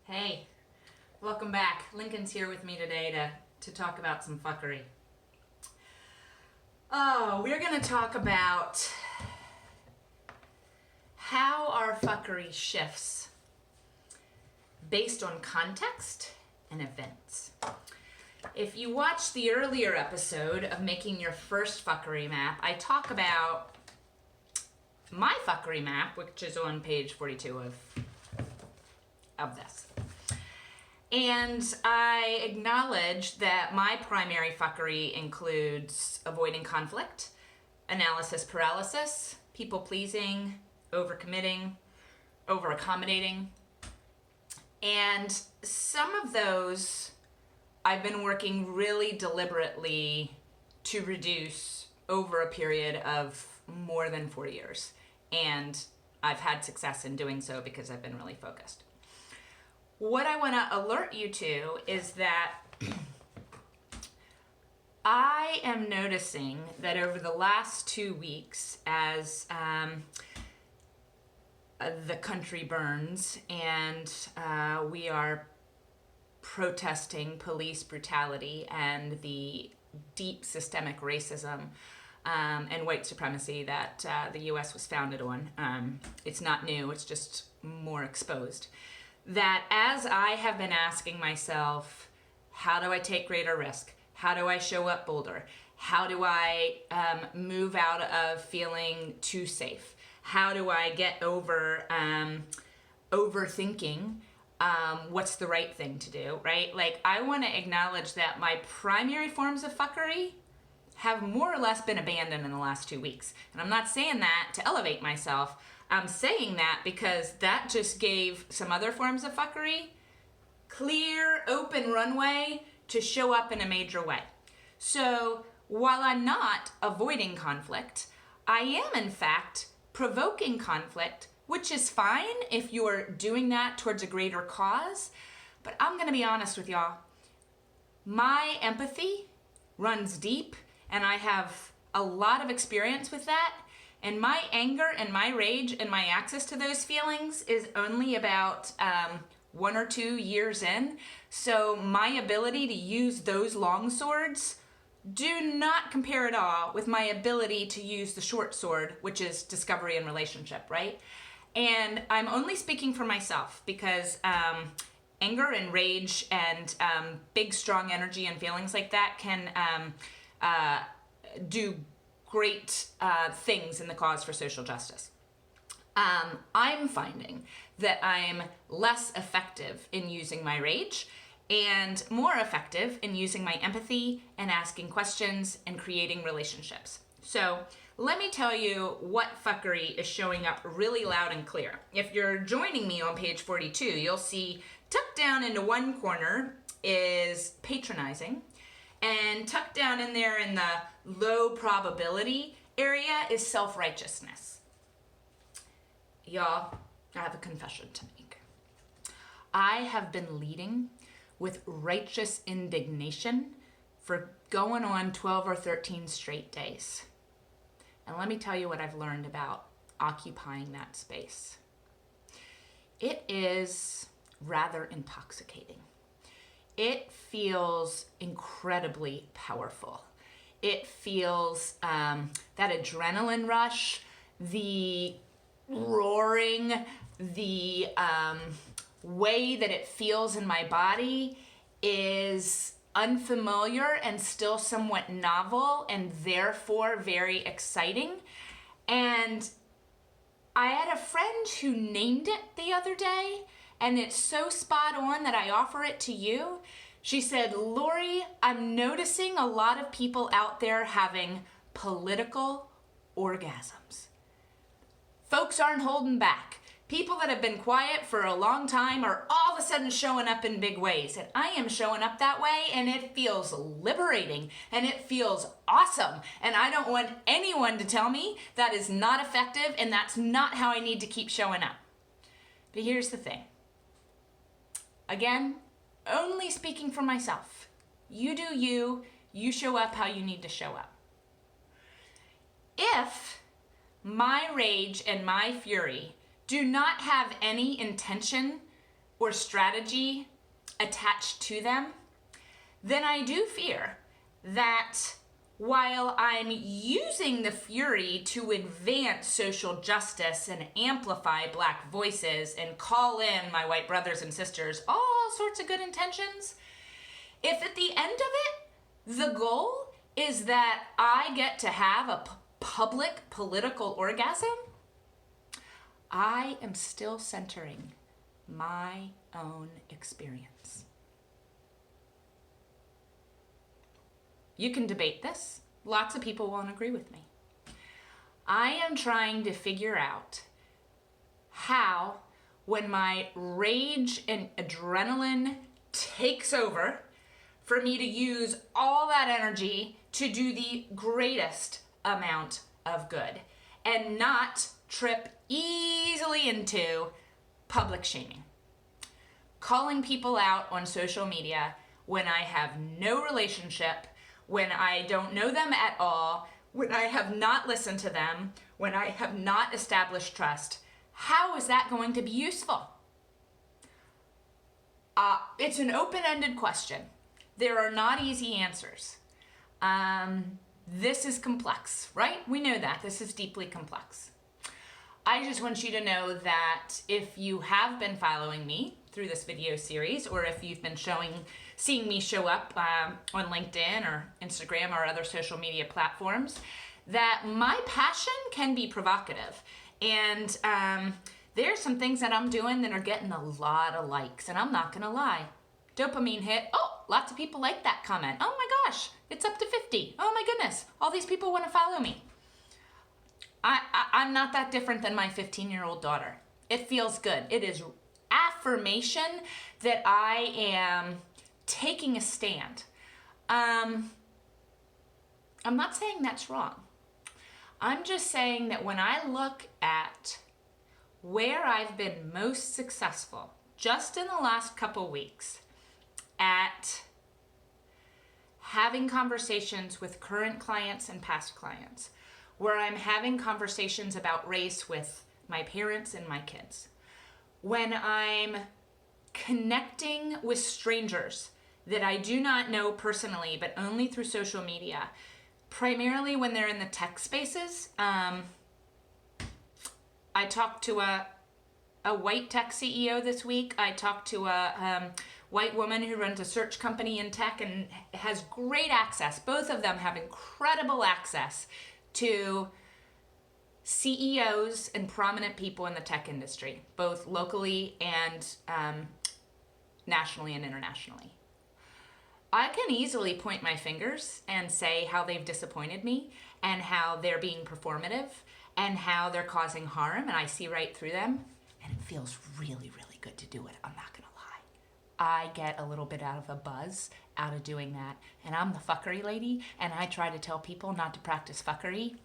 Hey, welcome back. Lincoln's here with me today to talk about some fuckery. Oh, we're going to talk about how our fuckery shifts based on context and events. If you watch the earlier episode of Making Your First Fuckery Map, I talk about my fuckery map, which is on page 42 of this. And I acknowledge that my primary fuckery includes avoiding conflict, analysis paralysis, people pleasing, overcommitting, over-accommodating. And some of those I've been working really deliberately to reduce over a period of more than 4 years. And I've had success in doing so because I've been really focused. What I want to alert you to is that I am noticing that over the last 2 weeks, as the country burns and we are protesting police brutality and the deep systemic racism and white supremacy that the U.S. was founded on. It's not new, it's just more exposed. That as I have been asking myself, how do I take greater risk? How do I show up bolder? How do I move out of feeling too safe? How do I get over overthinking what's the right thing to do, right? Like, I want to acknowledge that my primary forms of fuckery have more or less been abandoned in the last 2 weeks. And I'm not saying that to elevate myself. I'm saying that because that just gave some other forms of fuckery clear, open runway to show up in a major way. So while I'm not avoiding conflict, I am in fact provoking conflict, which is fine if you're doing that towards a greater cause. But I'm going to be honest with y'all. My empathy runs deep, and I have a lot of experience with that. And my anger and my rage and my access to those feelings is only about 1 or 2 years in. So my ability to use those long swords do not compare at all with my ability to use the short sword, which is discovery and relationship, right? And I'm only speaking for myself because anger and rage and big, strong energy and feelings like that can do great things in the cause for social justice. I'm finding that I'm less effective in using my rage and more effective in using my empathy and asking questions and creating relationships. So let me tell you what fuckery is showing up really loud and clear. If you're joining me on page 42, you'll see tucked down into one corner is patronizing, and tucked down in there in the low probability area is self-righteousness. Y'all, I have a confession to make. I have been leading with righteous indignation for going on 12 or 13 straight days. And let me tell you what I've learned about occupying that space. It is rather intoxicating. It feels incredibly powerful. It feels that adrenaline rush, the roaring, the way that it feels in my body is unfamiliar and still somewhat novel and therefore very exciting. And I had a friend who named it the other day, and it's so spot on that I offer it to you. She said, Lori, I'm noticing a lot of people out there having political orgasms. Folks aren't holding back. People that have been quiet for a long time are all of a sudden showing up in big ways. And I am showing up that way, and it feels liberating, and it feels awesome. And I don't want anyone to tell me that is not effective, and that's not how I need to keep showing up. But here's the thing. Again, only speaking for myself. You do you. You show up how you need to show up. If my rage and my fury do not have any intention or strategy attached to them, then I do fear that while I'm using the fury to advance social justice and amplify Black voices and call in my white brothers and sisters, all sorts of good intentions, if at the end of it, the goal is that I get to have a public political orgasm, I am still centering my own experience. You can debate this. Lots of people won't agree with me. I am trying to figure out how, when my rage and adrenaline takes over, for me to use all that energy to do the greatest amount of good and not trip easily into public shaming. Calling people out on social media when I have no relationship, when I don't know them at all, when I have not listened to them, when I have not established trust, how is that going to be useful? It's an open-ended question. There are not easy answers. This is complex, right? We know that. This is deeply complex. I just want you to know that if you have been following me through this video series, or if you've been seeing me show up on LinkedIn or Instagram or other social media platforms, that my passion can be provocative. And there's some things that I'm doing that are getting a lot of likes, and I'm not gonna lie. Dopamine hit, oh, lots of people like that comment. Oh my gosh, it's up to 50. Oh my goodness, all these people wanna follow me. I'm not that different than my 15-year-old daughter. It feels good. It is affirmation that I am taking a stand. I'm not saying that's wrong. I'm just saying that when I look at where I've been most successful, just in the last couple weeks, at having conversations with current clients and past clients, where I'm having conversations about race with my parents and my kids, when I'm connecting with strangers that I do not know personally, but only through social media, primarily when they're in the tech spaces. I talked to a white tech CEO this week. I talked to a white woman who runs a search company in tech and has great access. Both of them have incredible access to CEOs and prominent people in the tech industry, both locally and nationally and internationally. I can easily point my fingers and say how they've disappointed me and how they're being performative and how they're causing harm, and I see right through them, and it feels really, really good to do it. I'm not gonna lie. I get a little bit out of a buzz out of doing that, and I'm the fuckery lady, and I try to tell people not to practice fuckery.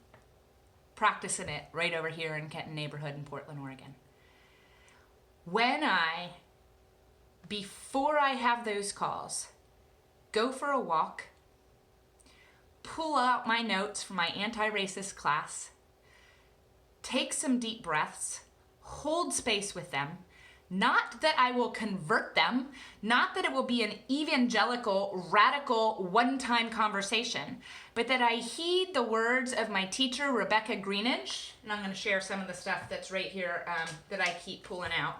Practicing it right over here in Kenton neighborhood in Portland, Oregon. Before I have those calls, go for a walk, pull out my notes from my anti-racist class, take some deep breaths, hold space with them. Not that I will convert them, not that it will be an evangelical, radical, one-time conversation, but that I heed the words of my teacher, Rebecca Greenidge, and I'm going to share some of the stuff that's right here that I keep pulling out,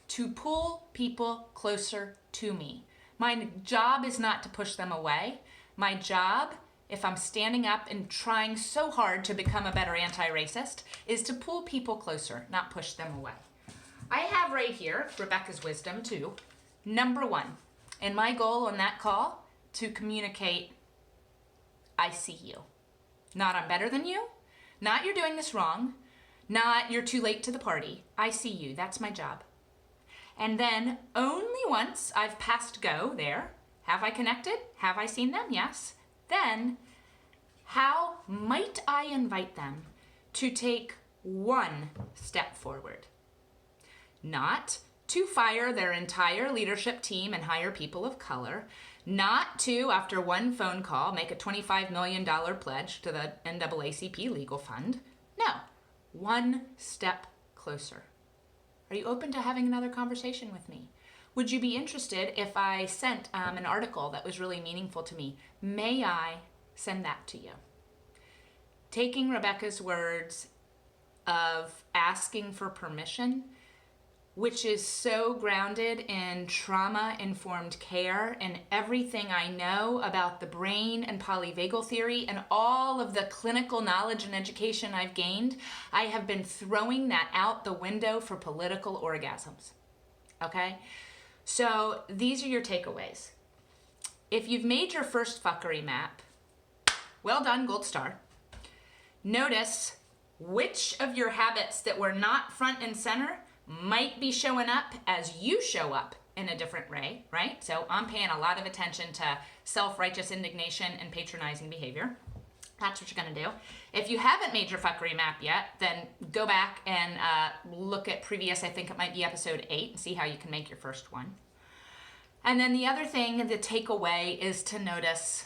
to pull people closer to me. My job is not to push them away. My job, if I'm standing up and trying so hard to become a better anti-racist, is to pull people closer, not push them away. I have right here Rebecca's wisdom too. Number one, and my goal on that call, to communicate, I see you. Not I'm better than you, not you're doing this wrong, not you're too late to the party. I see you, that's my job. And then only once I've passed go there, have I connected? Have I seen them? Yes. Then, how might I invite them to take one step forward? Not to fire their entire leadership team and hire people of color. Not to, after one phone call, make a $25 million pledge to the NAACP legal fund. No, one step closer. Are you open to having another conversation with me? Would you be interested if I sent an article that was really meaningful to me? May I send that to you? Taking Rebecca's words of asking for permission, which is so grounded in trauma-informed care and everything I know about the brain and polyvagal theory and all of the clinical knowledge and education I've gained, I have been throwing that out the window for political orgasms. Okay? So these are your takeaways. If you've made your first fuckery map, well done, gold star. Notice which of your habits that were not front and center might be showing up as you show up in a different way, right? So I'm paying a lot of attention to self-righteous indignation and patronizing behavior. That's what you're gonna do. If you haven't made your fuckery map yet, then go back and look at previous, I think it might be episode 8, and see how you can make your first one. And then the other thing, the takeaway, is to notice,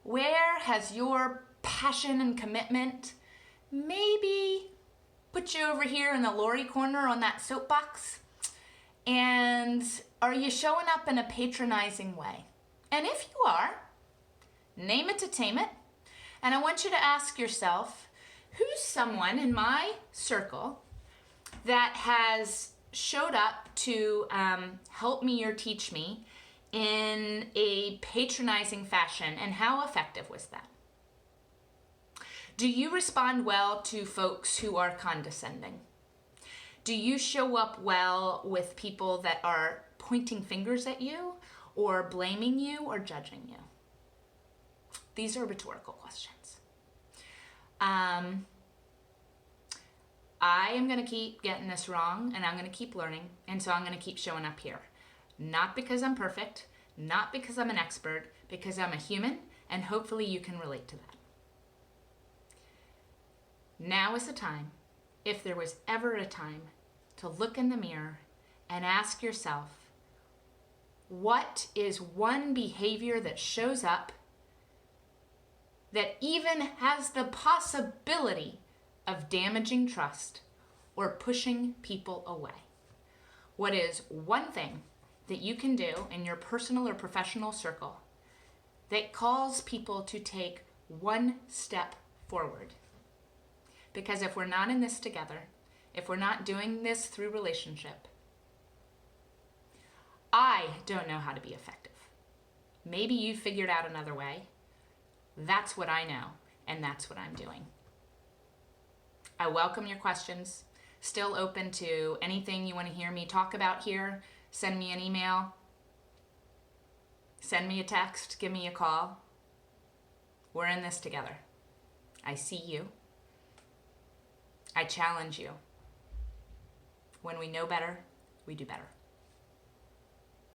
where has your passion and commitment maybe put you over here in the Lori corner on that soapbox? And are you showing up in a patronizing way? And if you are, name it to tame it. And I want you to ask yourself, who's someone in my circle that has showed up to help me or teach me in a patronizing fashion, and how effective was that? Do you respond well to folks who are condescending? Do you show up well with people that are pointing fingers at you or blaming you or judging you? These are rhetorical questions. I am going to keep getting this wrong, and I'm going to keep learning, and so I'm going to keep showing up here. Not because I'm perfect, not because I'm an expert, because I'm a human, and hopefully you can relate to that. Now is the time, if there was ever a time, to look in the mirror and ask yourself, what is one behavior that shows up that even has the possibility of damaging trust or pushing people away? What is one thing that you can do in your personal or professional circle that calls people to take one step forward? Because if we're not in this together, if we're not doing this through relationship, I don't know how to be effective. Maybe you figured out another way. That's what I know, and that's what I'm doing. I welcome your questions. Still open to anything you want to hear me talk about here. Send me an email. Send me a text. Give me a call. We're in this together. I see you. I challenge you. When we know better, we do better.